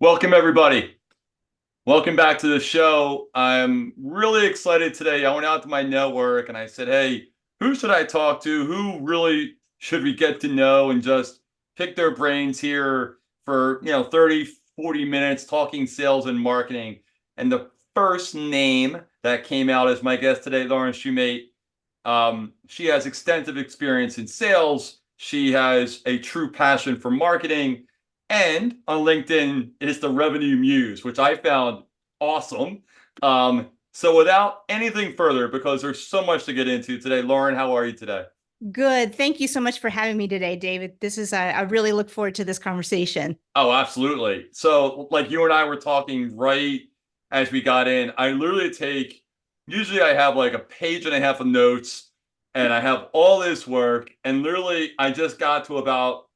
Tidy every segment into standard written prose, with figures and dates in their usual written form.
Welcome, everybody. Welcome back to the show. I'm really excited today. I went out to my network and I said, hey, who should I talk to? Who really should we get to know and just pick their brains here for, 30, 40 minutes talking sales and marketing. And the first name that came out as my guest today, Loren Shumate. She has extensive experience in sales. She has a true passion for marketing. And on LinkedIn, it is the Revenue Muse, which I found awesome. So without anything further, because there's so much to get into today, Loren, how are you today? Good. Thank you so much for having me today, David. I really look forward to this conversation. Oh, absolutely. So, like you and I were talking right as we got in, I literally usually I have like a page and a half of notes and I have all this work. And literally, I just got to about,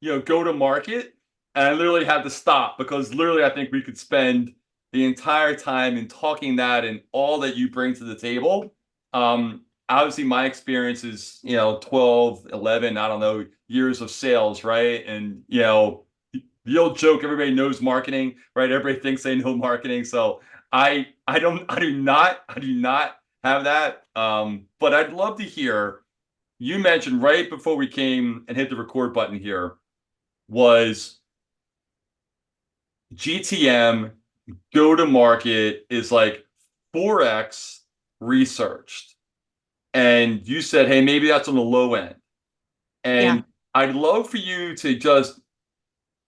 go to market. And I literally had to stop because literally, I think we could spend the entire time in talking that and all that you bring to the table. Obviously, my experience is, 12, 11, I don't know, years of sales, right? And, the old joke, everybody knows marketing, right? Everybody thinks they know marketing. So I do not have that. But I'd love to hear, you mentioned right before we came and hit the record button here was GTM go to market is like 4x researched. And you said, hey, maybe that's on the low end. Yeah. And I'd love for you to just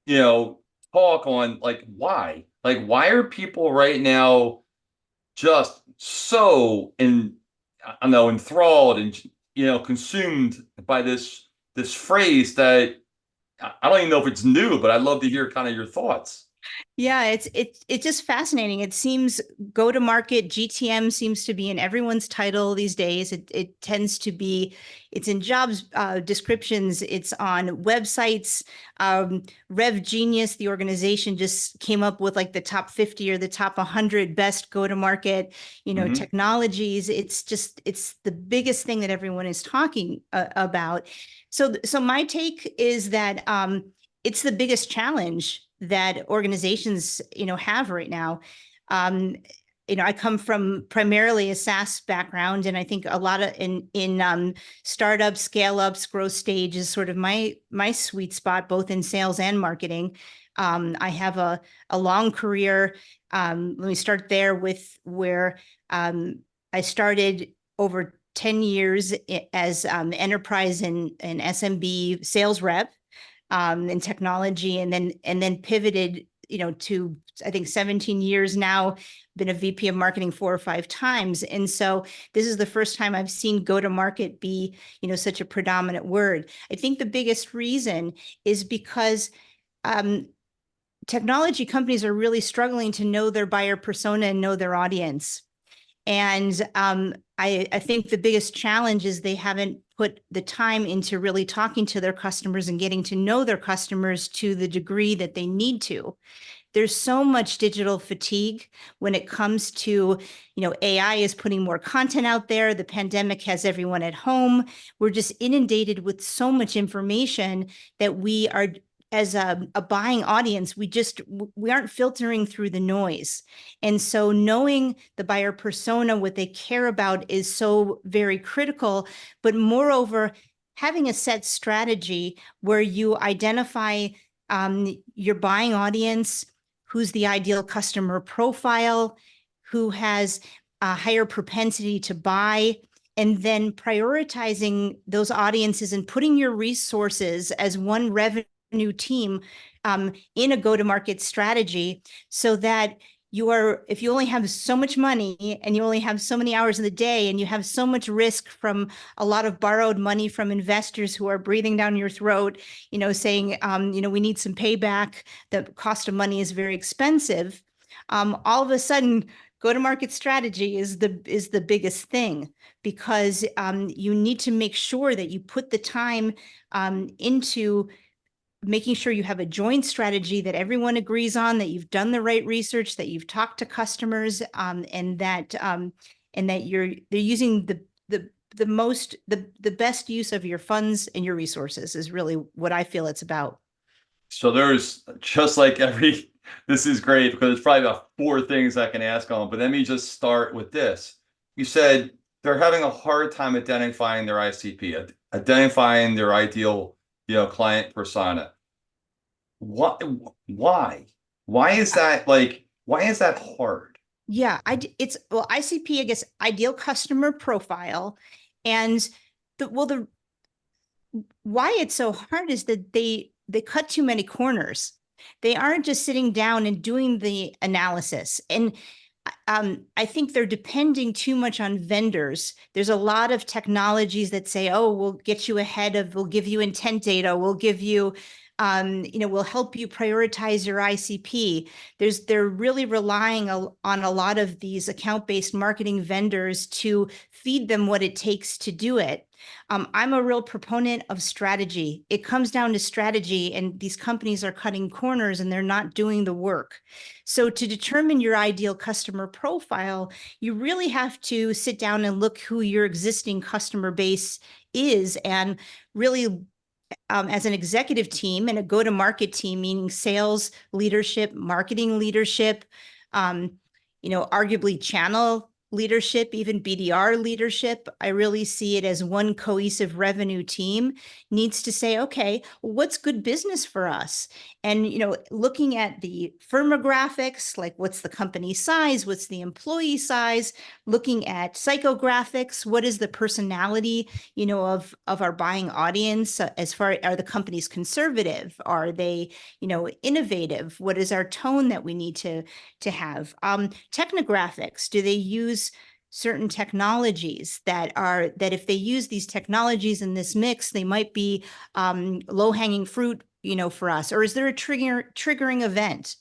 you know, talk on like why? Like why are people right now just so I don't know, enthralled and consumed by this phrase that I don't even know if it's new, but I'd love to hear kind of your thoughts. Yeah, it's just fascinating. It seems go to market GTM seems to be in everyone's title these days. It tends to be it's in jobs descriptions, it's on websites. Rev Genius, the organization, just came up with like the top 50 or the top 100 best go to market, Hmm. technologies. It's the biggest thing that everyone is talking about. So my take is that it's the biggest challenge that organizations, have right now. Um, I come from primarily a SaaS background, and I think a lot of in startups, scale ups, growth stage is sort of my sweet spot, both in sales and marketing. I have a long career. Let me start there with where I started over 10 years as enterprise and SMB sales rep in technology, and then pivoted, to I think 17 years now. Been a VP of marketing 4 or 5 times, and so this is the first time I've seen go to market be, such a predominant word. I think the biggest reason is because um, technology companies are really struggling to know their buyer persona and know their audience. And I think the biggest challenge is they haven't put the time into really talking to their customers and getting to know their customers to the degree that they need to. There's so much digital fatigue when it comes to, AI is putting more content out there. The pandemic has everyone at home. We're just inundated with so much information that we are, as a buying audience, we aren't filtering through the noise. And so knowing the buyer persona, what they care about, is so very critical. But moreover, having a set strategy where you identify your buying audience, who's the ideal customer profile, who has a higher propensity to buy, and then prioritizing those audiences and putting your resources as one revenue team in a go-to-market strategy, so that if you only have so much money and you only have so many hours in the day and you have so much risk from a lot of borrowed money from investors who are breathing down your throat, saying, we need some payback. The cost of money is very expensive. All of a sudden, go-to-market strategy is the biggest thing, because you need to make sure that you put the time into making sure you have a joint strategy that everyone agrees on, that you've done the right research, that you've talked to customers, and that they're using the best use of your funds and your resources is really what I feel it's about. So there's just like This is great because it's probably about four things I can ask on, but let me just start with this. You said they're having a hard time identifying their ICP, identifying their ideal, client persona. What, why? Why is that why is that hard? Yeah, it's well, ICP, I guess, ideal customer profile. And the why it's so hard is that they cut too many corners. They aren't just sitting down and doing the analysis. And I think they're depending too much on vendors. There's a lot of technologies that say, oh, we'll get you ahead of, we'll give you intent data, we'll give you, we'll help you prioritize your ICP. They're really relying on a lot of these account-based marketing vendors to feed them what it takes to do it. I'm a real proponent of strategy. It comes down to strategy, and these companies are cutting corners and they're not doing the work. So to determine your ideal customer profile, you really have to sit down and look who your existing customer base is, and really as an executive team and a go-to-market team, meaning sales leadership, marketing leadership, um, arguably channel leadership, even BDR leadership, I really see it as one cohesive revenue team needs to say, okay, what's good business for us? And, looking at the firmographics, like what's the company size, what's the employee size, looking at psychographics, what is the personality, of our buying audience, as far are the companies conservative? Are they, innovative? What is our tone that we need to have? Technographics, do they use certain technologies that if they use these technologies in this mix, they might be low-hanging fruit, for us? Or is there a triggering event?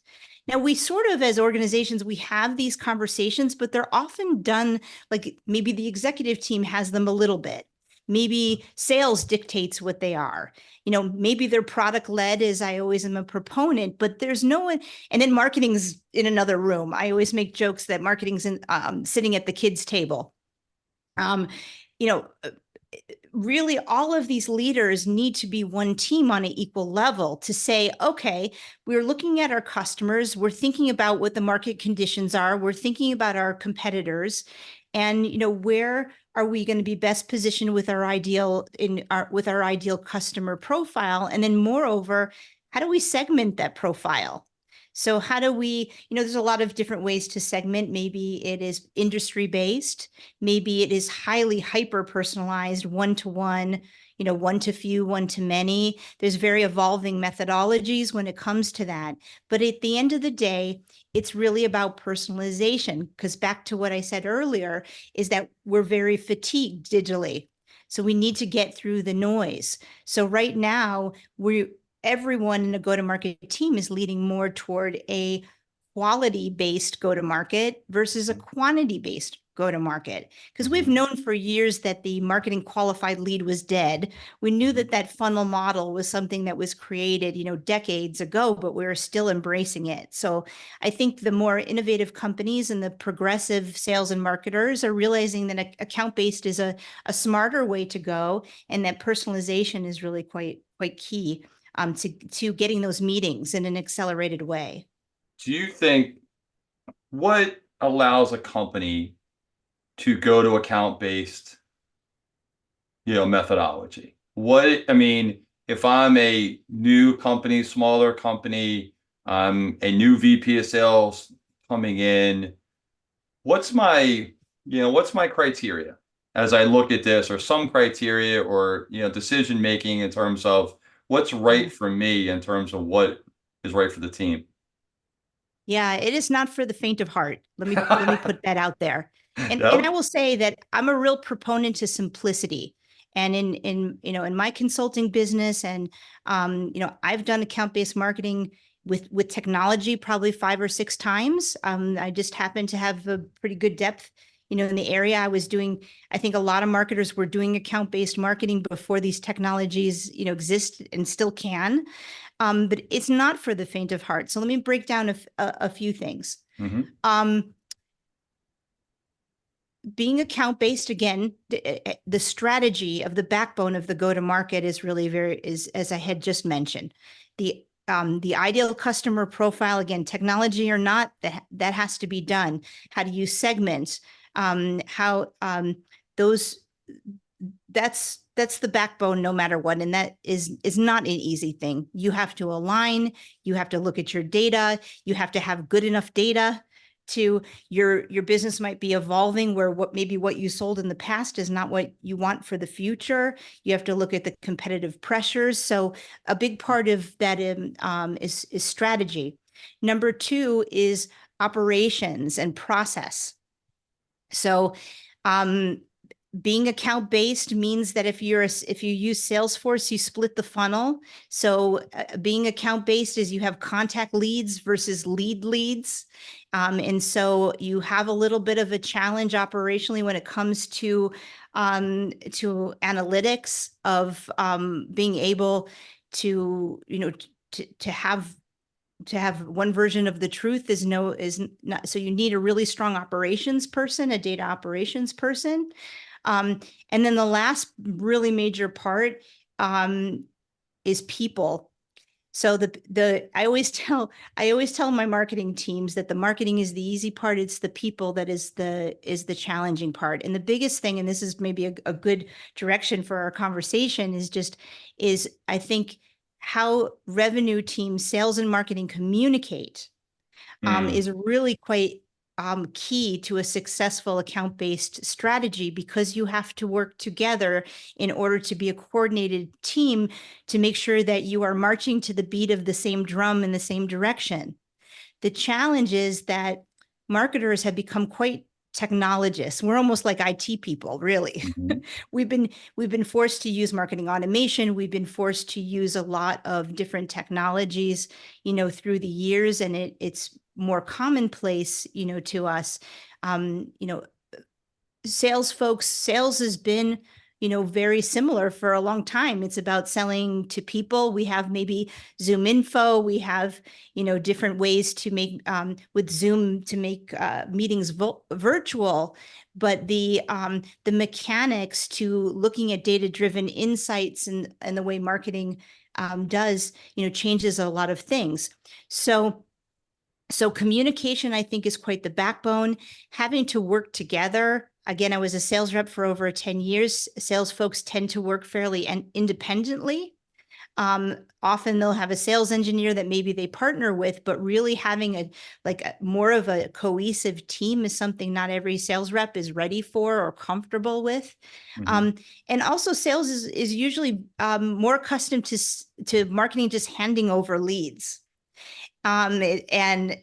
Now, we sort of, as organizations, we have these conversations, but they're often done like maybe the executive team has them a little bit. Maybe sales dictates what they are. Maybe they're product led, as I always am a proponent, but there's no one. And then marketing's in another room. I always make jokes that marketing's sitting at the kids' table. Um, you know, really all of these leaders need to be one team on an equal level to say, okay, we're looking at our customers, we're thinking about what the market conditions are, we're thinking about our competitors, and where are we going to be best positioned with our ideal customer profile? And then moreover, how do we segment that profile? So how do we, there's a lot of different ways to segment. Maybe it is industry based. Maybe it is highly hyper personalized, one-to-one, one to few, one to many. There's very evolving methodologies when it comes to that. But at the end of the day, it's really about personalization, because back to what I said earlier is that we're very fatigued digitally. So we need to get through the noise. So right now, everyone in a go-to-market team is leading more toward a quality-based go-to-market versus a quantity-based go-to-market. Because we've known for years that the marketing qualified lead was dead. We knew that that funnel model was something that was created, decades ago, but we're still embracing it. So I think the more innovative companies and the progressive sales and marketers are realizing that account-based is a smarter way to go, and that personalization is really quite key to getting those meetings in an accelerated way. Do you think what allows a company to go to account-based, methodology? If I'm a new company, smaller company, a new VP of sales coming in, what's my criteria as I look at this, or some criteria, or, decision making in terms of what's right for me in terms of what is right for the team? Yeah, it is not for the faint of heart. Let me put that out there. And I Yep. will say that I'm a real proponent to simplicity. And in my consulting business, and I've done account-based marketing with technology probably 5 or 6 times. I just happen to have a pretty good depth, in the area. I was doing, I think a lot of marketers were doing account-based marketing before these technologies, exist and still can. But it's not for the faint of heart. So let me break down a few things. Mm-hmm. Being account-based, again, the strategy of the backbone of the go-to-market is really as I had just mentioned. The the ideal customer profile, again, technology or not, that has to be done. How do you segment? How those that's the backbone no matter what. And that is not an easy thing. You have to align, you have to look at your data, you have to have good enough data to your business might be evolving where what you sold in the past is not what you want for the future. You have to look at the competitive pressures. So a big part of that is strategy. Number two is operations and process. So being account based means that if you use Salesforce, you split the funnel. So being account based is you have contact leads versus leads. And so you have a little bit of a challenge operationally when it comes to analytics of being able to, to have one version of the truth is not. So you need a really strong operations person, a data operations person. And then the last really major part is people. So I always tell my marketing teams that the marketing is the easy part. It's the people that is the challenging part. And the biggest thing, and this is maybe a good direction for our conversation, is I think how revenue teams, sales and marketing communicate is really quite key to a successful account-based strategy, because you have to work together in order to be a coordinated team to make sure that you are marching to the beat of the same drum in the same direction. The challenge is that marketers have become quite technologists. We're almost like IT people, really. Mm-hmm. We've been forced to use marketing automation. We've been forced to use a lot of different technologies, through the years, and it's more commonplace, to us. Sales has been, very similar for a long time. It's about selling to people. We have maybe Zoom info. We have, different ways to make, with Zoom to make meetings virtual. But the mechanics to looking at data-driven insights and the way marketing does, changes a lot of things. So communication, I think, is quite the backbone. Having to work together. Again, I was a sales rep for over 10 years. Sales folks tend to work fairly independently. Often they'll have a sales engineer that maybe they partner with, but really having more of a cohesive team is something not every sales rep is ready for or comfortable with. Mm-hmm. And also sales is usually more accustomed to marketing just handing over leads. And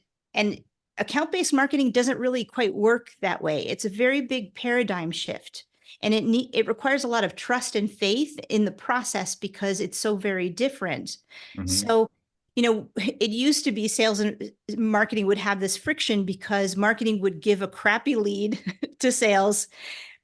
account-based marketing doesn't really quite work that way. It's a very big paradigm shift, and it requires a lot of trust and faith in the process because it's so very different. Mm-hmm. So, it used to be sales and marketing would have this friction because marketing would give a crappy lead to sales,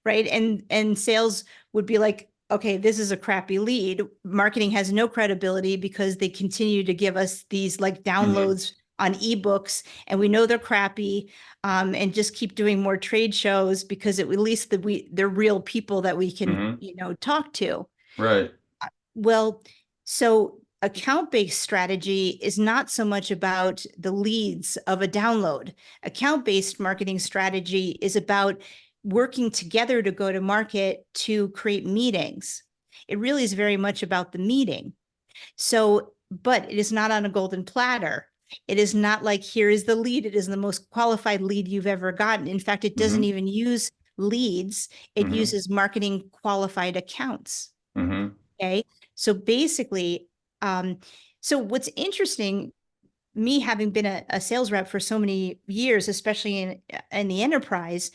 right? And sales would be like, okay, this is a crappy lead. Marketing has no credibility because they continue to give us these downloads on ebooks, and we know they're crappy, and just keep doing more trade shows because at least they're real people that we can, talk to. Right. Well, so account-based strategy is not so much about the leads of a download. Account-based marketing strategy is about working together to go to market to create meetings. It really is very much about the meeting. So, but it is not on a golden platter. It is not like, here is the lead. It is the most qualified lead you've ever gotten. In fact, it doesn't even use leads. It uses marketing qualified accounts. Okay. So basically, so what's interesting, me having been a sales rep for so many years, especially in the enterprise,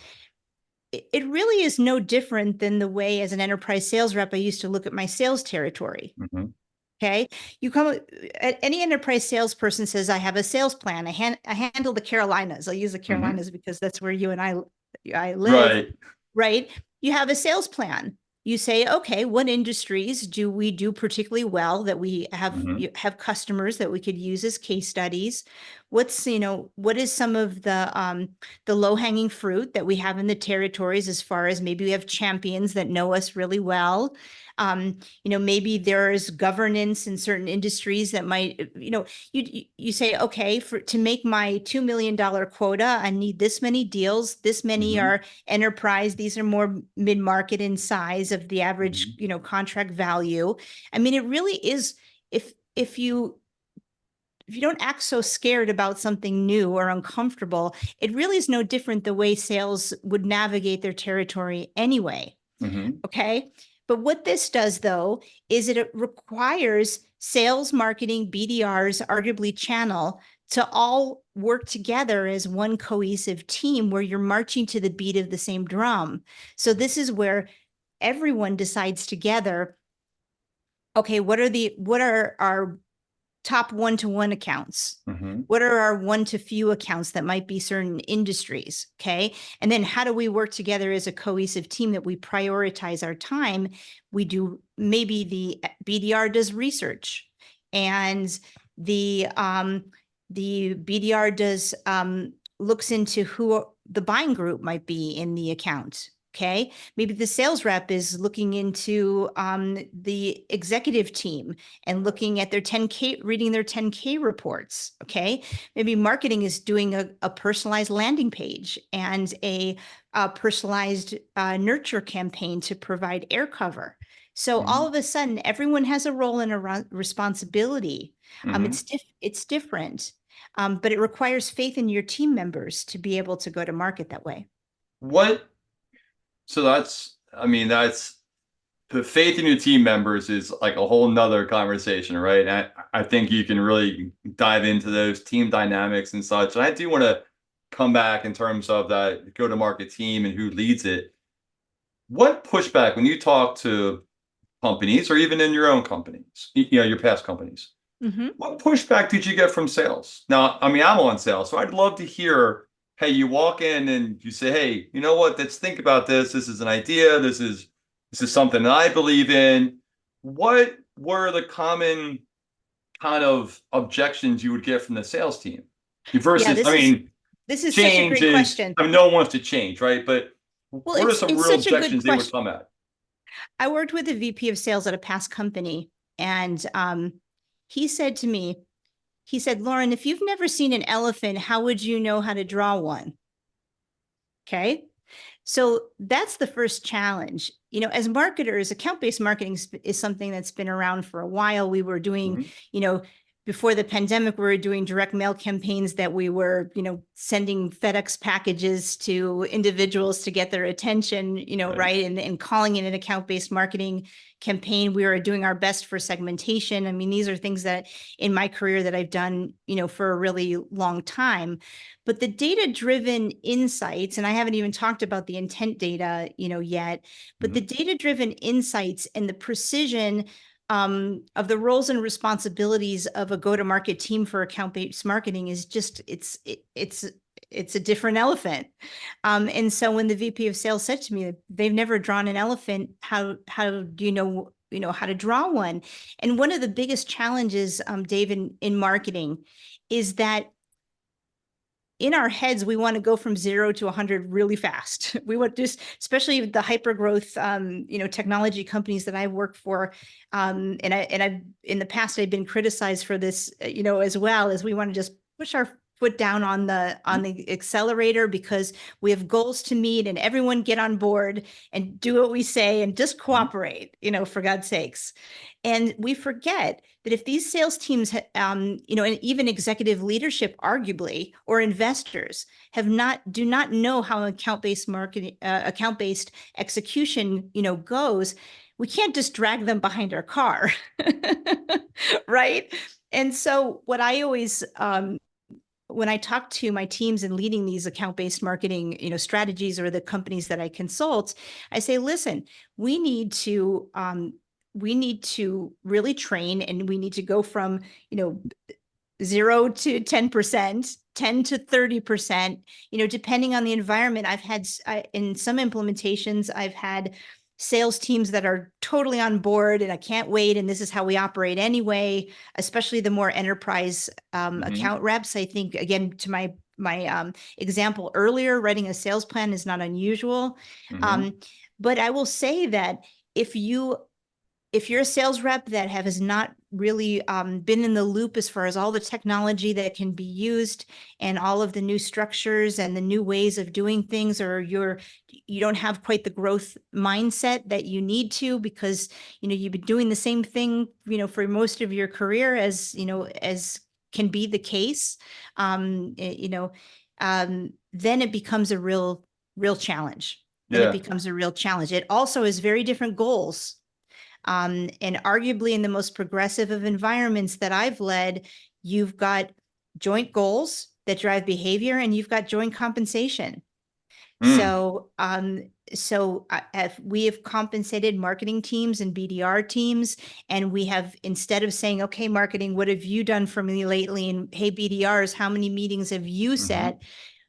it really is no different than the way as an enterprise sales rep, I used to look at my sales territory. Okay. You come, any enterprise salesperson says, I have a sales plan. I handle the Carolinas. I'll use the Carolinas because that's where you and I live. Right. You have a sales plan. You say, okay, what industries do we do particularly well that we have customers that we could use as case studies? what is some of the low-hanging fruit that we have in the territories, as far as maybe we have champions that know us really well. Maybe there's governance in certain industries that might, you say, okay, to make my $2 million quota, I need this many deals. This many are enterprise. These are more mid-market in size of the average, contract value. I mean, it really is, if you don't act so scared about something new or uncomfortable, it really is no different the way sales would navigate their territory anyway. Okay. But what this does, though, is it requires sales, marketing, BDRs, arguably channel, to all work together as one cohesive team where you're marching to the beat of the same drum. So this is where everyone decides together, okay, what are our top one-to-one accounts? What are our one-to-few accounts that might be certain industries? Okay. And then how do we work together as a cohesive team that we prioritize our time? We do, maybe the BDR does research, and the BDR does looks into who the buying group might be in the account. Okay. Maybe the sales rep is looking into the executive team and looking at their 10K, reading their 10K reports. Okay. Maybe marketing is doing a personalized landing page and a personalized nurture campaign to provide air cover. So all of a sudden, everyone has a role and a responsibility. It's different, but it requires faith in your team members to be able to go to market that way. So that's the faith in your team members is like a whole nother conversation, right? And I think you can really dive into those team dynamics and such. And I do want to come back in terms of that go-to-market team and who leads it. What pushback, when you talk to companies or even in your own companies, your past companies, what pushback did you get from sales? Now, I'm on sales, so I'd love to hear, hey, you walk in and you say, hey, you know what? Let's think about this. This is an idea. This is something that I believe in. What were the common kind of objections you would get from the sales team versus, this is change such a great question. No one wants to change, right? But what are some real objections they would come at? I worked with a VP of sales at a past company, and he said to me, Loren, if you've never seen an elephant, how would you know how to draw one? Okay. So that's the first challenge. As marketers, account-based marketing is something that's been around for a while. We were doing, before the pandemic, we were doing direct mail campaigns that we were, sending FedEx packages to individuals to get their attention, right? And calling it an account-based marketing campaign. We were doing our best for segmentation. I mean, these are things that in my career that I've done, for a really long time. But the data-driven insights, and I haven't even talked about the intent data, yet, but the data-driven insights and the precision of the roles and responsibilities of a go-to-market team for account-based marketing is just, it's a different elephant. And so when the VP of sales said to me, they've never drawn an elephant, how do you know, how to draw one? And one of the biggest challenges, Dave, in marketing is that in our heads, we want to go from 0 to 100 really fast. We want just, especially the hyper growth, technology companies that I've worked for. And I've, in the past, I've been criticized for this, as well, as we want to just push our foot down on the accelerator because we have goals to meet, and everyone get on board and do what we say and just cooperate, for God's sakes. And we forget that if these sales teams, and even executive leadership, arguably, or investors do not know how account-based marketing, account-based execution, goes, we can't just drag them behind our car, right? And so what I always, when I talk to my teams and leading these account-based marketing, strategies, or the companies that I consult, I say, listen, we need to really train, and we need to go from, 0 to 10%, 10 to 30%, depending on the environment. I've had, in some implementations, I've had sales teams that are totally on board and I can't wait. And this is how we operate anyway, especially the more enterprise Hmm. account reps. I think, again, to my example earlier, writing a sales plan is not unusual. Hmm. Um, but I will say that if you if you're a sales rep that has not really been in the loop as far as all the technology that can be used and all of the new structures and the new ways of doing things, or you don't have quite the growth mindset that you need to, because you've been doing the same thing for most of your career, as can be the case, then it becomes a real challenge. Then it Yeah. becomes a real challenge. It also is very different goals, and arguably in the most progressive of environments that I've led, you've got joint goals that drive behavior and you've got joint compensation. Mm. We have compensated marketing teams and BDR teams, and we have, instead of saying, okay, marketing, what have you done for me lately? And hey, BDRs, how many meetings have you Hmm. set?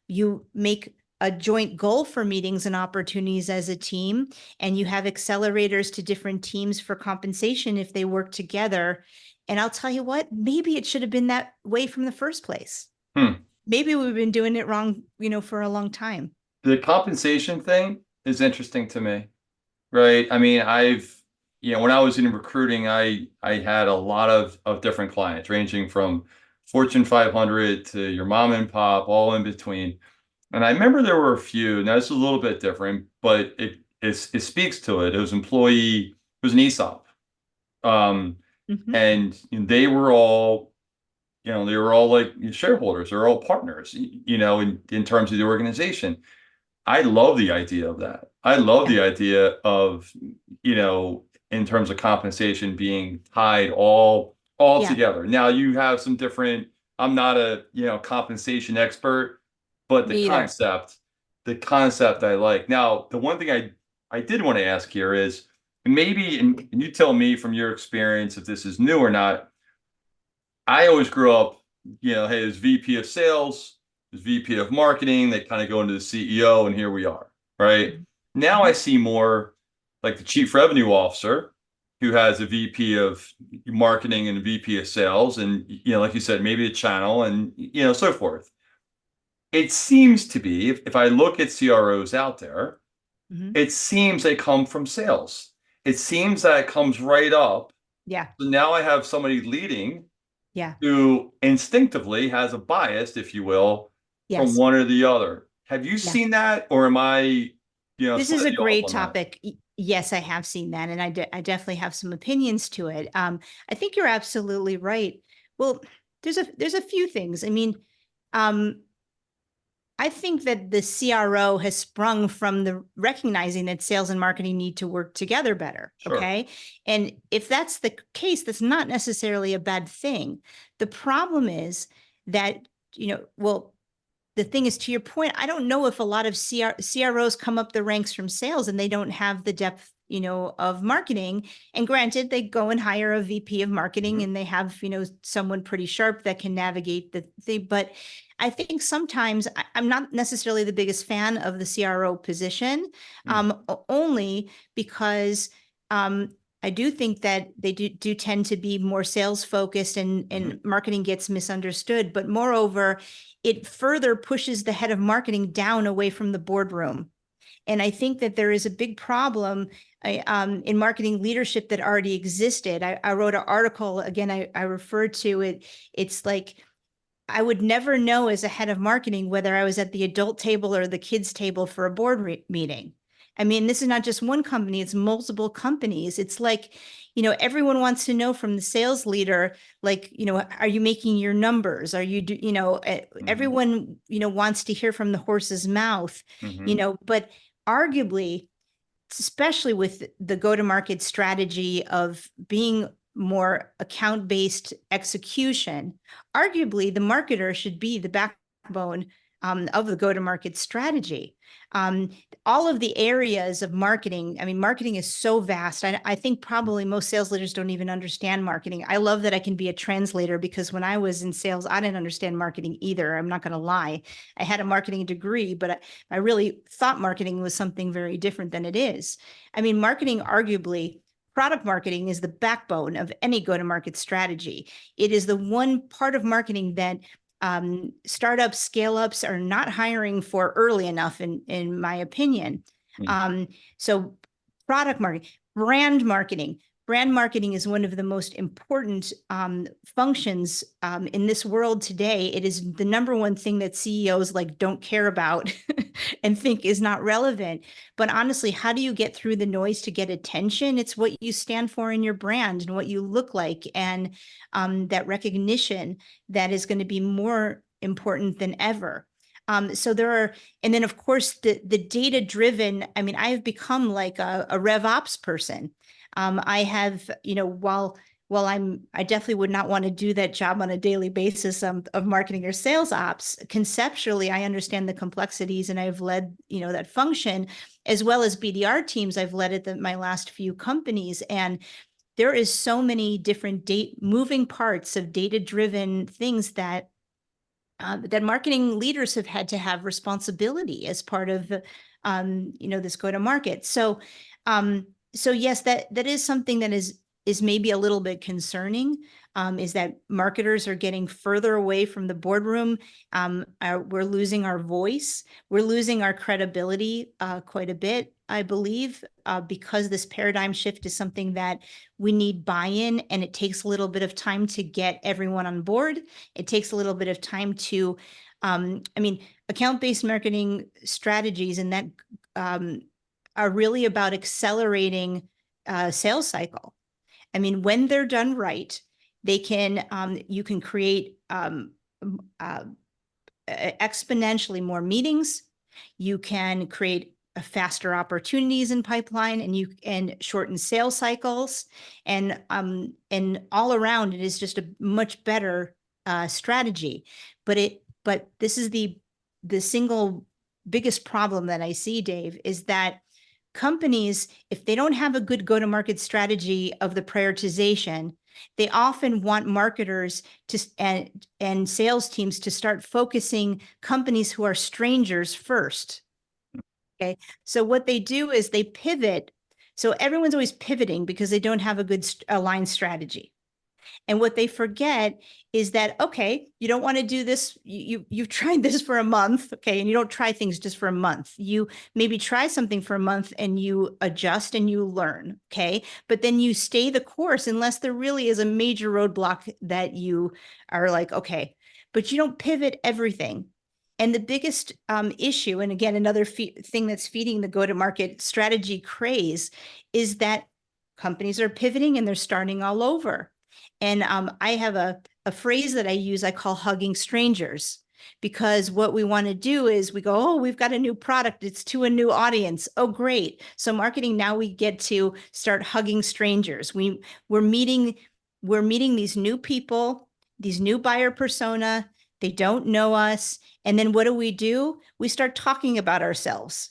You make a joint goal for meetings and opportunities as a team, and you have accelerators to different teams for compensation if they work together. And I'll tell you what, maybe it should have been that way from the first place. Hmm. Maybe we've been doing it wrong, for a long time. The compensation thing is interesting to me, right? I mean, when I was in recruiting, I had a lot of different clients, ranging from Fortune 500 to your mom and pop, all in between. And I remember there were a few. Now this is a little bit different, but it speaks to it. It was it was an ESOP, um, Mhm. and they were all like shareholders. They're all partners, in terms of the organization. I love the idea of that. I love Yeah, the idea of, you know, in terms of compensation being tied all yeah, together. Now you have some different, I'm not a, compensation expert, but me either. the concept I like. Now, the one thing I did want to ask here is maybe, and you tell me from your experience if this is new or not. I always grew up, hey, there's VP of sales, there's VP of marketing, they kind of go into the CEO, and here we are, right? Mhm. Now I Mhm. see more like the chief revenue officer who has a VP of marketing and a VP of sales, and like you said, maybe a channel and so forth. It seems to be, if I look at CROs out there, Mhm. it seems they come from sales. It seems that it comes right up. Yeah, So now I have somebody leading yeah, who instinctively has a bias, if you will, from yes, one or the other. Have you yeah. seen that, or am I, This is a slightly off great on that? topic. Yes, I have seen that, and I definitely have some opinions to it. I think you're absolutely right. Well, there's a few things. I mean, um, I think that the CRO has sprung from the recognizing that sales and marketing need to work together better. Sure. Okay. And if that's the case, that's not necessarily a bad thing. The problem is that, well, the thing is, to your point, I don't know if a lot of CROs come up the ranks from sales and they don't have the depth, of marketing. And granted, they go and hire a VP of marketing Hmm. and they have, someone pretty sharp that can navigate the thing. But I think sometimes I'm not necessarily the biggest fan of the CRO position, only because I do think that they do tend to be more sales focused, and Hmm. marketing gets misunderstood. But moreover, it further pushes the head of marketing down away from the boardroom. And I think that there is a big problem in marketing leadership that already existed. I wrote an article, again, I referred to it. It's like, I would never know as a head of marketing whether I was at the adult table or the kids table for a board meeting. I mean, this is not just one company, it's multiple companies. It's like, everyone wants to know from the sales leader, like, are you making your numbers? Are you, Hmm. everyone, wants to hear from the horse's mouth, Hmm. but arguably, especially with the go-to-market strategy of being more account-based execution, arguably the marketer should be the backbone of the go-to-market strategy. All of the areas of marketing, I mean, marketing is so vast. I think probably most sales leaders don't even understand marketing. I love that I can be a translator, because when I was in sales, I didn't understand marketing either. I'm not going to lie. I had a marketing degree, but I really thought marketing was something very different than it is. I mean, marketing, arguably, product marketing is the backbone of any go-to-market strategy. It is the one part of marketing that startups, scale-ups are not hiring for early enough, in my opinion. So product marketing, brand marketing. Brand marketing is one of the most important functions in this world today. It is the number one thing that CEOs don't care about and think is not relevant. But honestly, how do you get through the noise to get attention? It's what you stand for in your brand and what you look like, and that recognition that is going to be more important than ever. So there are, and then of course the data driven. I mean, I have become like a RevOps person. I have, while I definitely would not want to do that job on a daily basis of marketing or sales ops. Conceptually, I understand the complexities, and I've led, that function, as well as BDR teams. I've led at my last few companies, and there is so many different moving parts of data-driven things that marketing leaders have had to have responsibility as part of this go-to-market. So yes, that is something that is maybe a little bit concerning, is that marketers are getting further away from the boardroom. We're losing our voice. We're losing our credibility quite a bit, I believe, because this paradigm shift is something that we need buy-in, and it takes a little bit of time to get everyone on board. It takes a little bit of time to, account-based marketing strategies, and that are really about accelerating sales cycle. I mean, when they're done right, they can, you can create exponentially more meetings. You can create faster opportunities in pipeline, and shorten sales cycles, and all around it is just a much better strategy. But this is the single biggest problem that I see, Dave, is that companies, if they don't have a good go-to-market strategy of the prioritization, they often want marketers to and sales teams to start focusing companies who are strangers first. Okay, so what they do is they pivot. So everyone's always pivoting because they don't have a good aligned strategy. And what they forget is that, okay, you don't want to do this. You've tried this for a month. Okay. And you don't try things just for a month. You maybe try something for a month and you adjust and you learn. Okay. But then you stay the course unless there really is a major roadblock that you are like, okay, but you don't pivot everything. And the biggest issue, and again, another thing that's feeding the go-to-market strategy craze, is that companies are pivoting and they're starting all over. And I have a phrase that I use, I call hugging strangers, because what we want to do is we go, oh, we've got a new product. It's to a new audience. Oh, great. So marketing, now we get to start hugging strangers. We're meeting these new people, these new buyer persona. They don't know us. And then what do? We start talking about ourselves.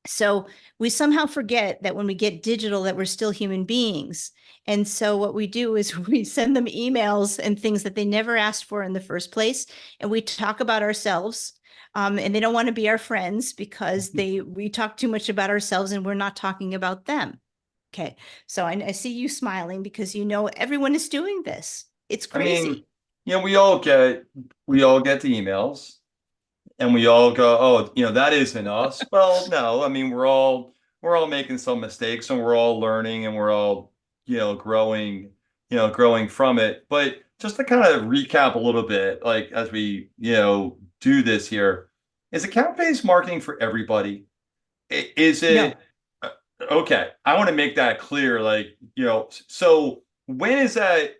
So we somehow forget that when we get digital, that we're still human beings. And so what we do is we send them emails and things that they never asked for in the first place. And we talk about ourselves. And they don't want to be our friends because we talk too much about ourselves and we're not talking about them. Okay. So I see you smiling because everyone is doing this. It's crazy. I mean, we all get the emails. And we all go, oh, that isn't us. Well, no, I mean, we're all making some mistakes, and we're all learning, and we're all, growing from it. But just to kind of recap a little bit, like as we, do this here, is account-based marketing for everybody? Is it? No. Okay? I want to make that clear. Like, so when is that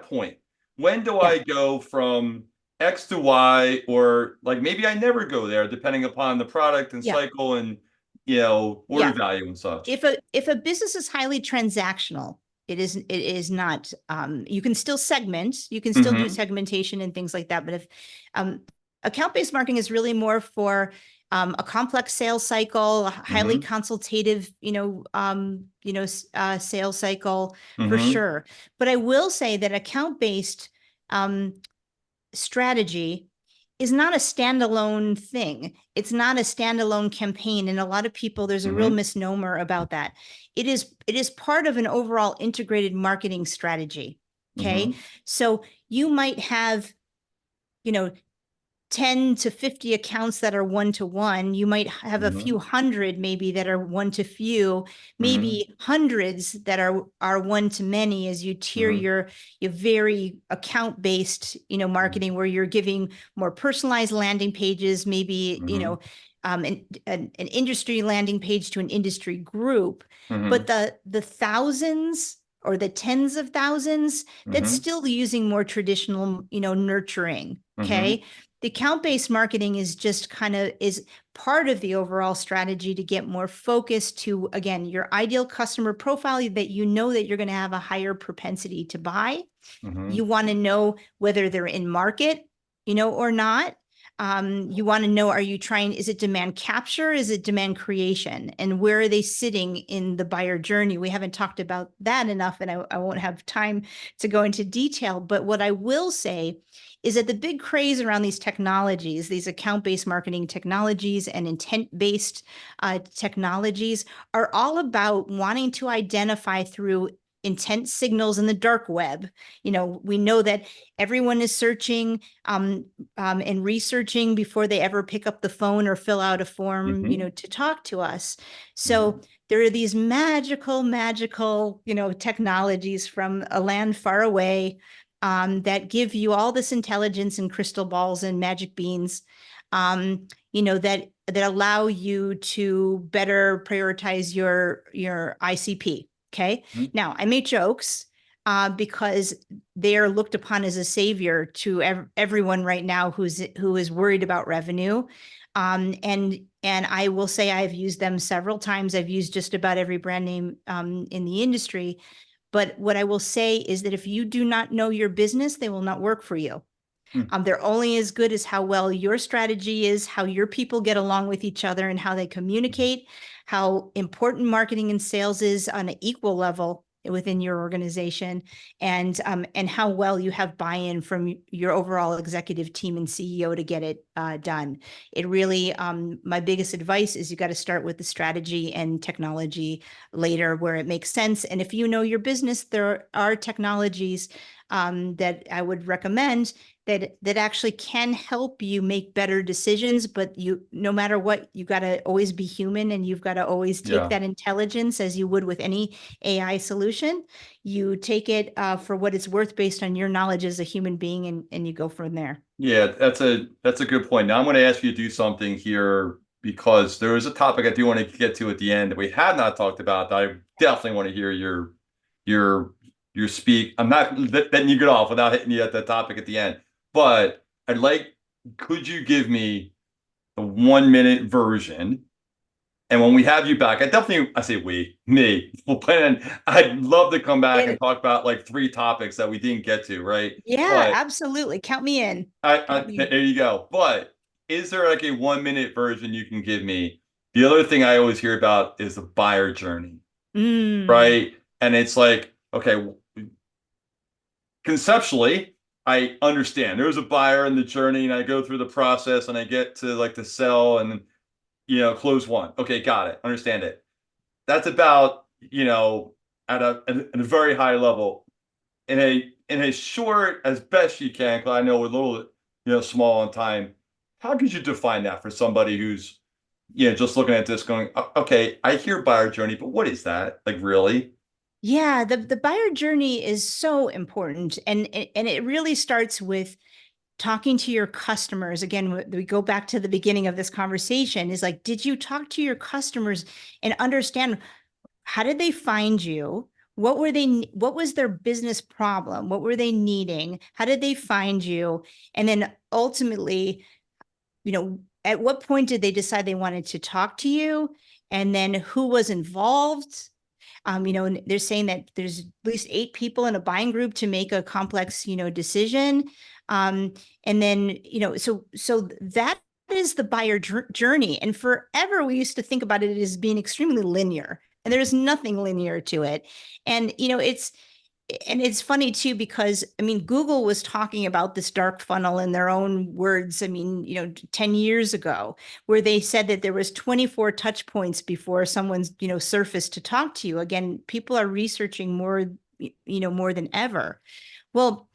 point? When do I go from X to Y, or like maybe I never go there, depending upon the product and cycle and order value and such. If a business is highly transactional, it is not. You can still segment. You can still do segmentation and things like that. But account-based marketing is really more for a complex sales cycle, a highly Mm-hmm. consultative, sales cycle for Mm-hmm. sure. But I will say that account-based um, strategy is not a standalone thing. It's not a standalone campaign. And a lot of people, there's a real Mm-hmm. misnomer about that. It is part of an overall integrated marketing strategy. Okay. Mm-hmm. So you might have, you know, 10 to 50 accounts that are one-to-one. You might have a Mm-hmm. few hundred maybe that are one-to-few, Mm-hmm. maybe hundreds that are one-to-many as you tier Mm-hmm. your very account-based, marketing where you're giving more personalized landing pages, maybe, Mm-hmm. an industry landing page to an industry group. Mm-hmm. But the thousands or the tens of thousands, that's Mm-hmm. still using more traditional, nurturing. Mm-hmm. Okay. The account-based marketing is just is part of the overall strategy to get more focus to, again, your ideal customer profile that that you're going to have a higher propensity to buy. Mm-hmm. You want to know whether they're in market, or not. You want to know, is it demand capture? Is it demand creation? And where are they sitting in the buyer journey? We haven't talked about that enough, and I won't have time to go into detail. But what I will say is that the big craze around these technologies, these account-based marketing technologies and intent-based technologies, are all about wanting to identify through intent signals in the dark web. We know that everyone is searching and researching before they ever pick up the phone or fill out a form, Mm-hmm. to talk to us. Mm-hmm. So there are these magical, technologies from a land far away that give you all this intelligence and crystal balls and magic beans, that allow you to better prioritize your ICP. Okay. Now, I make jokes because they are looked upon as a savior to everyone right now who is worried about revenue. And I will say I've used them several times. I've used just about every brand name in the industry. But what I will say is that if you do not know your business, they will not work for you. Mm-hmm. They're only as good as how well your strategy is, how your people get along with each other, and how they communicate, how important marketing and sales is on an equal level within your organization, and how well you have buy-in from your overall executive team and CEO to get it done. It really, my biggest advice is you got to start with the strategy and technology later where it makes sense. And if you know your business, there are technologies that I would recommend that actually can help you make better decisions. But no matter what, you got to always be human, and you've got to always take Yeah. that intelligence as you would with any AI solution. You take it for what it's worth based on your knowledge as a human being, and you go from there. Yeah, that's a good point. Now I'm going to ask you to do something here because there is a topic I do want to get to at the end that we have not talked about that I definitely want to hear your your speak. I'm not letting you get off without hitting you at the topic at the end. But could you give me the 1 minute version? And when we have you back, I say me, we'll plan. I'd love to come back and And talk about like three topics that we didn't get to, right? yeah, But absolutely. Count me in. Count me in. there you go. But is there like a 1 minute version you can give me? The other thing I always hear about is the buyer journey, Mm. right? And it's like, okay, conceptually, I understand there's a buyer in the journey, and I go through the process, and I get to like the sell and close one. Okay, got it, understand it. That's about at a very high level in a short as best you can. Because I know we're a little small on time. How could you define that for somebody who's just looking at this going, okay, I hear buyer journey, but what is that? Like really? Yeah, the buyer journey is so important, and it really starts with talking to your customers. Again, we go back to the beginning of this conversation, is like, did you talk to your customers and understand how did they find you? What was their business problem? What were they needing? How did they find you? And then ultimately, at what point did they decide they wanted to talk to you? And then who was involved? And they're saying that there's at least 8 people in a buying group to make a complex, decision. And then, so that is the buyer journey. And forever we used to think about it as being extremely linear, and there's nothing linear to it. And, it's funny too, because I mean, Google was talking about this dark funnel in their own words. I mean, 10 years ago, where they said that there was 24 touch points before someone's, surfaced to talk to you. Again, people are researching more, more than ever. Well,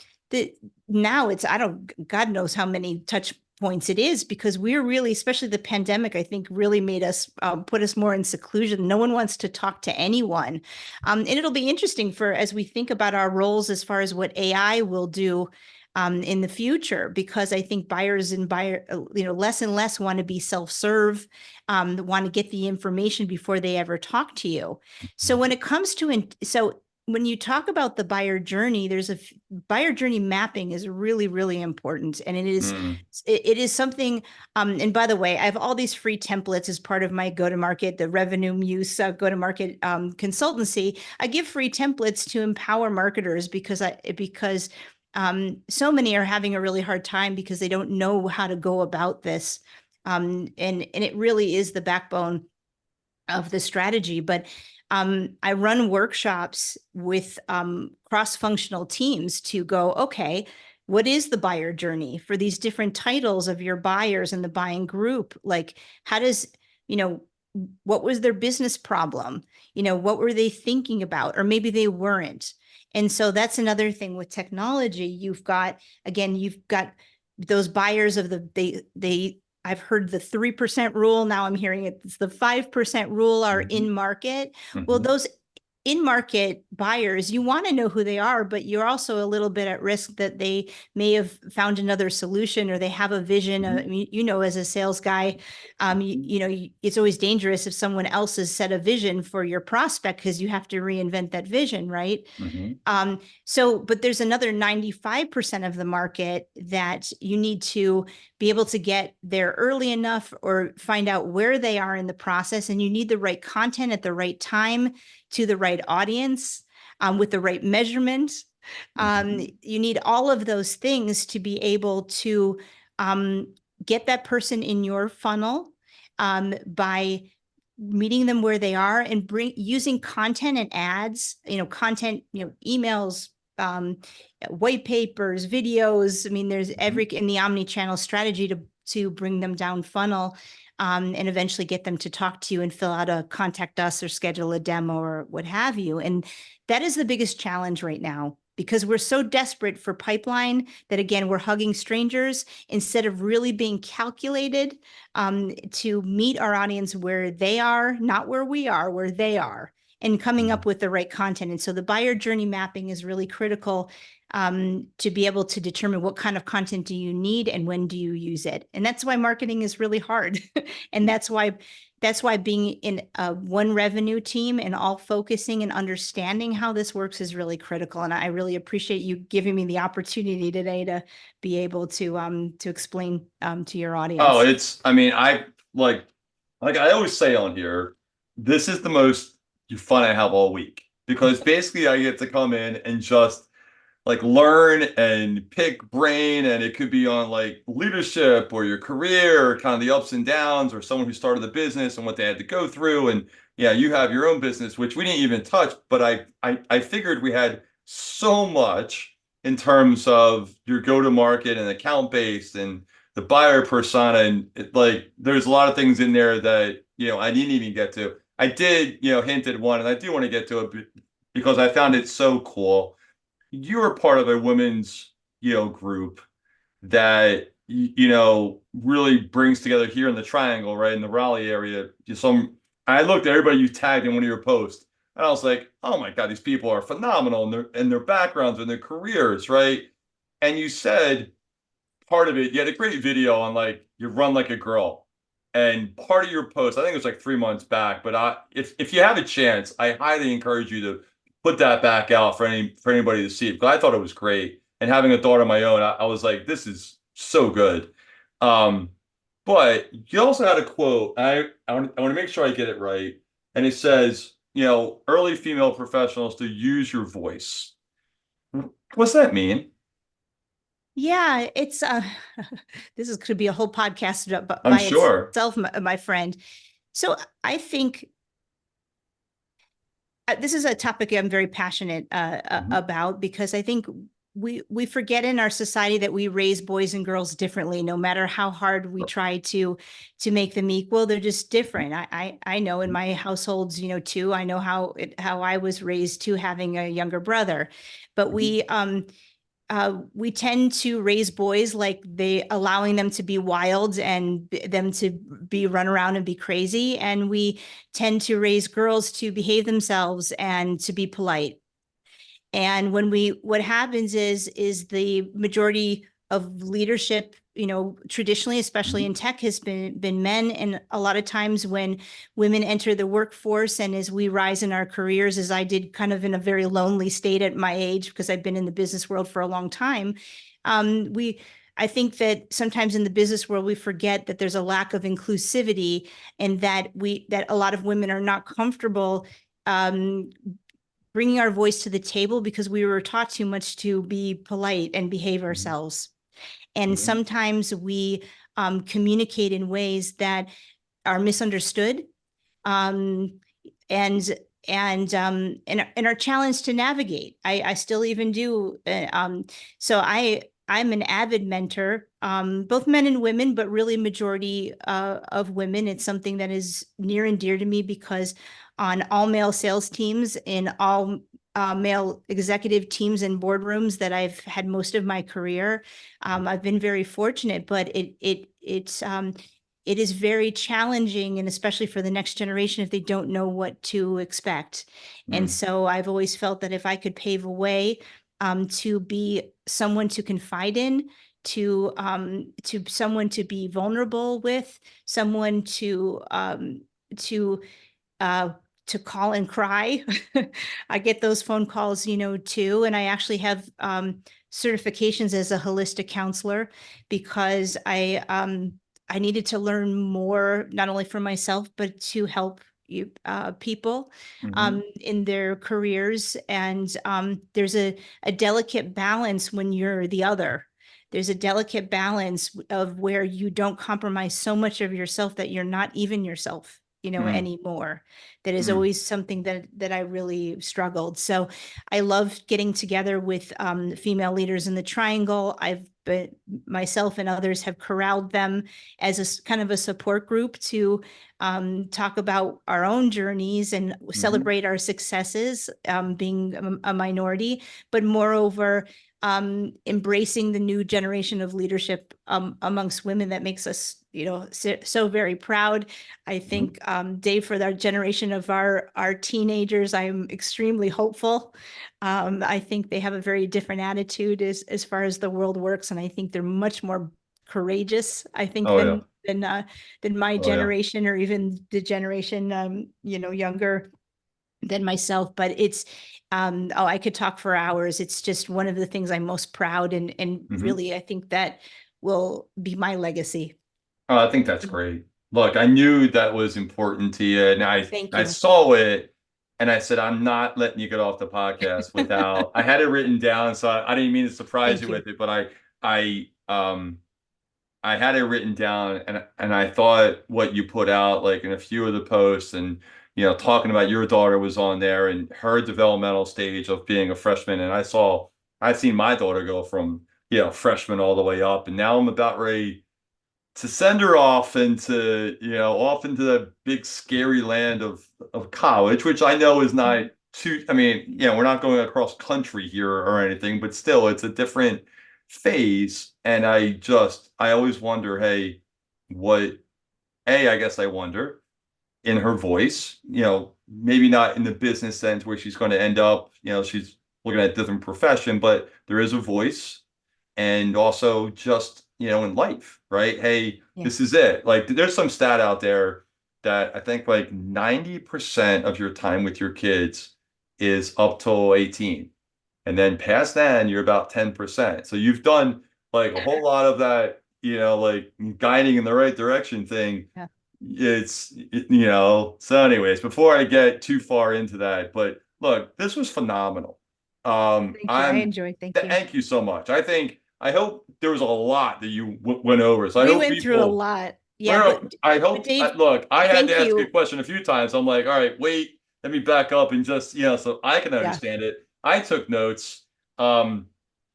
now it's, I don't, God knows how many touch points it is, because we're really, especially the pandemic, I think really made us put us more in seclusion. No one wants to talk to anyone. And it'll be interesting as we think about our roles as far as what AI will do in the future, because I think buyers and less and less want to be self-serve, want to get the information before they ever talk to you. So when it comes to, when you talk about the buyer journey, buyer journey mapping is really, really important. And it is something, and by the way, I have all these free templates as part of my go-to-market, the Revenue Muse go-to-market consultancy. I give free templates to empower marketers, because so many are having a really hard time because they don't know how to go about this. And it really is the backbone of the strategy. But I run workshops with cross-functional teams to go, okay, what is the buyer journey for these different titles of your buyers and the buying group? Like, how does, what was their business problem? What were they thinking about? Or maybe they weren't. And so that's another thing with technology. You've got those buyers of I've heard the 3% rule. Now I'm hearing it's the 5% rule are in market. Well, those in-market buyers, you want to know who they are, but you're also a little bit at risk that they may have found another solution, or they have a vision. I mean, as a sales guy, it's always dangerous if someone else has set a vision for your prospect, because you have to reinvent that vision, right? But there's another 95% of the market that you need to be able to get there early enough, or find out where they are in the process. And you need the right content at the right time to the right audience, with the right measurement. You need all of those things to be able to get that person in your funnel by meeting them where they are, and using content and ads, emails, white papers, videos. I mean, there's in the omni-channel strategy to bring them down funnel, and eventually get them to talk to you and fill out a contact us or schedule a demo or what have you. And that is the biggest challenge right now, because we're so desperate for pipeline that, again, we're hugging strangers instead of really being calculated to meet our audience where they are, not where we are, where they are, and coming up with the right content. And so the buyer journey mapping is really critical to be able to determine what kind of content do you need and when do you use it. And that's why marketing is really hard. And that's why being in a one revenue team and all focusing and understanding how this works is really critical. And I really appreciate you giving me the opportunity today to be able to explain to your audience. Oh, I mean, like I always say on here, this is the most fun I have all week, because basically I get to come in and just like learn and pick brain, and it could be on like leadership or your career, or kind of the ups and downs, or someone who started the business and what they had to go through. And yeah, you have your own business, which we didn't even touch, but I figured we had so much in terms of your go-to-market and account based and the buyer persona, and there's a lot of things in there that I didn't even get to. I did hint at one, and I do want to get to it because I found it so cool. You were part of a women's group that really brings together here in the Triangle, right in the Raleigh area. I looked at everybody you tagged in one of your posts, and I was like, oh my God, these people are phenomenal in their backgrounds and their careers, right? And you said part of it, you had a great video on like you run like a girl, and part of your post, I think it was like 3 months back, but if you have a chance, I highly encourage you to put that back out for anybody to see, because I thought it was great. And having a daughter of my own, I was like, this is so good. But you also had a quote. I want to make sure I get it right. And it says, early female professionals to use your voice. What's that mean? Yeah, it's this is could be a whole podcast I'm by sure. itself, my friend. So I think this is a topic I'm very passionate Mhm. about, because I think we forget in our society that we raise boys and girls differently. No matter how hard we try to make them equal, they're just different. I know in my households, too. I know how I was raised too, having a younger brother, but Mhm. we tend to raise boys like they allowing them to be wild and them to be run around and be crazy, and we tend to raise girls to behave themselves and to be polite. And what happens is the majority of leadership, traditionally, especially Mhm. in tech, has been men. And a lot of times when women enter the workforce, and as we rise in our careers, as I did kind of in a very lonely state at my age, because I've been in the business world for a long time, we I think that sometimes in the business world we forget that there's a lack of inclusivity, and that a lot of women are not comfortable bringing our voice to the table, because we were taught too much to be polite and behave Mhm. ourselves. And Mhm. sometimes we communicate in ways that are misunderstood, um, and and are challenged to navigate. I still even do. So I'm an avid mentor, both men and women, but really majority of women. It's something that is near and dear to me, because on all male sales teams, in all male executive teams and boardrooms that I've had most of my career, I've been very fortunate. But it is very challenging, and especially for the next generation, if they don't know what to expect. And Mhm. so I've always felt that if I could pave a way to be someone to confide in, to someone to be vulnerable with, someone to uh, to call and cry. I get those phone calls, too. And I actually have certifications as a holistic counselor, because I needed to learn more, not only for myself, but to help people Mhm. in their careers. And there's a delicate balance when you're the other. There's a delicate balance of where you don't compromise so much of yourself that you're not even yourself, Mhm. anymore. That is Mhm. always something that I really struggled. So I love getting together with female leaders in the triangle. I've been myself and others have corralled them as kind of a support group to talk about our own journeys and Mhm. celebrate our successes, being a minority, but moreover, embracing the new generation of leadership amongst women that makes us, so very proud. I Mhm. think, Dave, for our generation of our teenagers, I'm extremely hopeful. I think they have a very different attitude as far as the world works, and I think they're much more courageous, I think, Oh yeah. than my Oh yeah. generation, or even the generation younger than myself. But it's oh, I could talk for hours. It's just one of the things I'm most proud, and Mhm. really I think that will be my legacy. Oh, I think that's great. Look, I knew that was important to you, and Thank I you. saw it, and I said, I'm not letting you get off the podcast without. I had it written down, so I didn't mean to surprise you Thank you. with it, but I had it written down, and I thought what you put out, like in a few of the posts, and talking about your daughter was on there and her developmental stage of being a freshman, and I've seen my daughter go from freshman all the way up, and now I'm about ready to send her off into off into the big scary land of college, which I know is not too. I mean, we're not going across country here or anything, but still, it's a different phase. And I always wonder, hey, what? I guess I wonder in her voice, maybe not in the business sense where she's going to end up, she's looking at a different profession, but there is a voice, and also just in life, right? Hey, Yeah. this is it. Like there's some stat out there that I think like 90% of your time with your kids is up till 18, and then past then you're about 10%. So you've done like a whole lot of that, like guiding in the right direction thing. Yeah. So anyways, before I get too far into that, but look, this was phenomenal. Thank you. I I'm enjoyed. Thank you. Thank you so much. I hope there was a lot that you went over. So I We hope went through a people, lot. Yeah, well, I but hope, Dave, look, I had to thank ask you a you. question a few times. I'm like, all right, wait, let me back up and just, so I can Yeah, understand it. I took notes. Um,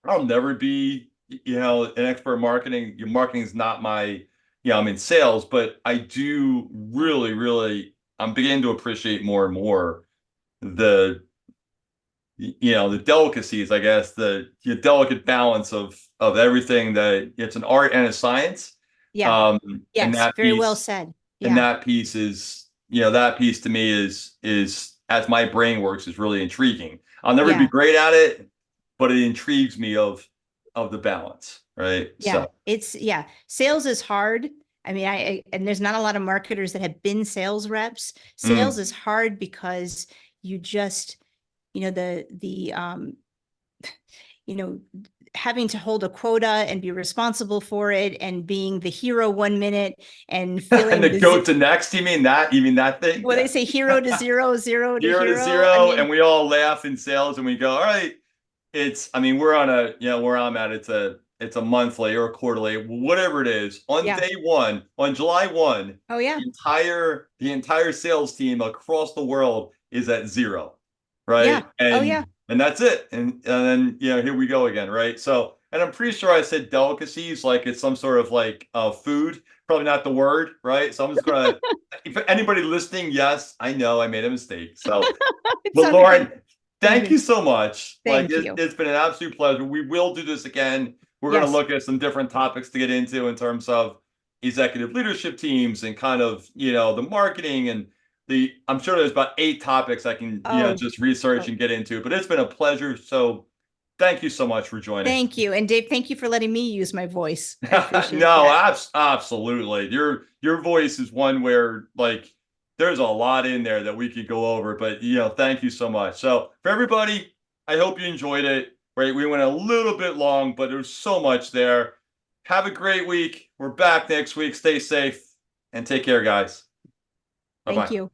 I'll never be, an expert in marketing. Your marketing is not my, I'm in sales, but I do yeah, really, really, I'm beginning to appreciate more and more the the delicacies, I guess, the delicate balance of everything, that it's an art and a science. yeah. um and Yes, that very well piece said. and Yeah, that piece is that piece to me is as my brain works, is really intriguing. I'll never be yeah, great at it, but it intrigues me of the balance, right? yeah. So Yeah. Sales is hard. I mean, and there's not a lot of marketers that have been sales reps. Sales mm. is hard because you just, you know, having to hold a quota and be responsible for it and being the hero 1 minute and And feeling the go to next, you mean that thing? well, Yeah. they say hero to zero, zero to Zero to hero. I zero, and mean, we all laugh in sales and we go, all right, I mean, we're on a, where I'm at, it's a monthly or a quarterly, whatever it is. On yeah. day one, on July 1, Oh, yeah. the entire sales team across the world is at zero, Yeah. right? Oh, yeah. And that's it. And then, here we go again, right? So, and I'm pretty sure I said delicacies like it's some sort of like food, probably not the word, right? So I'm just gonna, if anybody listening, yes, I know I made a mistake. So, It but sounded good. Loren, Sounded thank you good. so much. Like Thank you. it's been an absolute pleasure. We will do this again. We're going to Yes. look at some different topics to get into in terms of executive leadership teams and kind of, the marketing and I'm sure there's about 8 topics I can, Oh, just research oh, and get into, but it's been a pleasure. So thank you so much for joining. thank you. And Dave, thank you for letting me use my voice. I appreciate No, that. absolutely. Your voice is one where like there's a lot in there that we could go over, but thank you so much. So for everybody, I hope you enjoyed it. Right, we went a little bit long, but there's so much there. Have a great week. We're back next week. Stay safe and take care, guys. Bye Thank bye. you.